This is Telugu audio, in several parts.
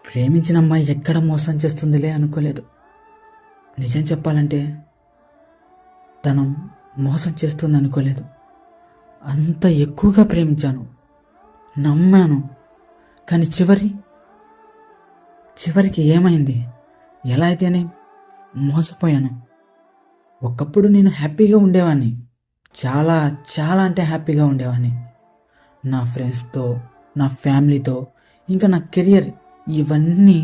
ప్రేమించిన అమ్మాయి ఎక్కడ మోసం చేస్తుందిలే అనుకోలేదు. నిజం చెప్పాలంటే తను మోసం చేస్తుంది అనుకోలేదు. అంత ఎక్కువగా ప్రేమించాను, నమ్మాను. కానీ చివరికి ఏమైంది? ఎలా అయితేనే మోసపోయాను. ఒకప్పుడు నేను హ్యాపీగా ఉండేవాడిని, చాలా చాలా అంటే హ్యాపీగా ఉండేవాడిని. నా ఫ్రెండ్స్తో, నా ఫ్యామిలీతో, ఇంకా నా కెరియర్, ఇవన్నీ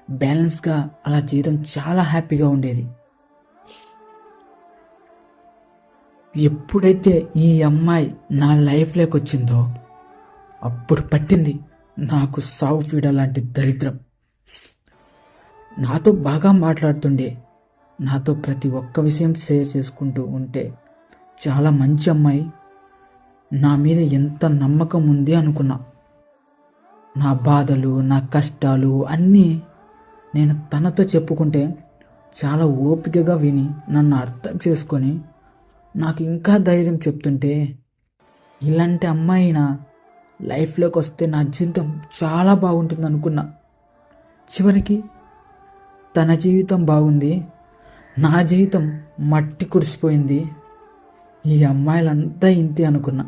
బ్యాలెన్స్గా అలా జీవితం చాలా హ్యాపీగా ఉండేది. ఎప్పుడైతే ఈ అమ్మాయి నా లైఫ్లోకి వచ్చిందో అప్పుడు పట్టింది నాకు సావు పీడ లాంటి దరిద్రం. నాతో బాగా మాట్లాడుతుండే, నాతో ప్రతి ఒక్క విషయం షేర్ చేసుకుంటూ ఉంటే చాలా మంచి అమ్మాయి, నా మీద ఎంత నమ్మకం ఉంది అనుకున్నా. నా బాధలు, నా కష్టాలు అన్నీ నేను తనతో చెప్పుకుంటే చాలా ఓపికగా విని నన్ను అర్థం చేసుకొని నాకు ఇంకా ధైర్యం చెప్తుంటే, ఇలాంటి అమ్మాయి నా లైఫ్లోకి వస్తే నా జీవితం చాలా బాగుంటుంది అనుకున్నా. చివరికి తన జీవితం బాగుంది, నా జీవితం మట్టి కురిసిపోయింది. ఈ అమ్మాయిలంతా ఇంతే అనుకున్నా.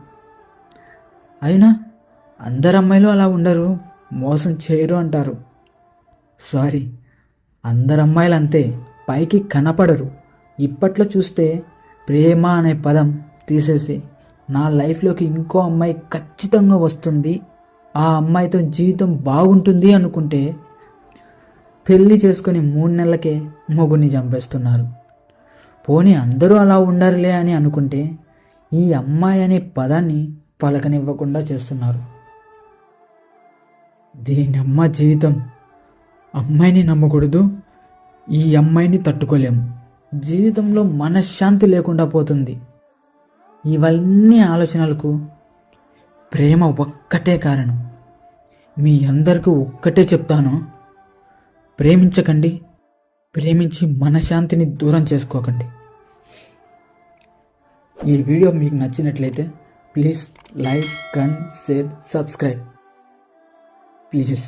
అయినా అందరు అమ్మాయిలు అలా ఉండరు, మోసం చేయరు అంటారు. సారీ, అందరు అమ్మాయిలు అంతే, పైకి కనపడరు. ఇప్పట్లో చూస్తే ప్రేమ అనే పదం తీసేసి నా లైఫ్లోకి ఇంకో అమ్మాయి ఖచ్చితంగా వస్తుంది, ఆ అమ్మాయితో జీవితం బాగుంటుంది అనుకుంటే పెళ్ళి చేసుకొని 3 నెలలకే మొగుడిని చంపేస్తున్నారు. పోనీ అందరూ అలా ఉండరులే అని అనుకుంటే ఈ అమ్మాయి అనే పదాన్ని పలకనివ్వకుండా చేస్తున్నారు. దీని అమ్మ జీవితం. అమ్మాయిని నమ్మకూడదు, ఈ అమ్మాయిని తట్టుకోలేము, జీవితంలో మనశ్శాంతి లేకుండా పోతుంది. ఇవన్నీ ఆలోచనలకు ప్రేమ ఒక్కటే కారణం. మీ అందరికీ ఒక్కటే చెప్తాను, ప్రేమించకండి, ప్రేమించి మనశ్శాంతిని దూరం చేసుకోకండి. ఈ వీడియో మీకు నచ్చినట్లయితే please like and share, subscribe please.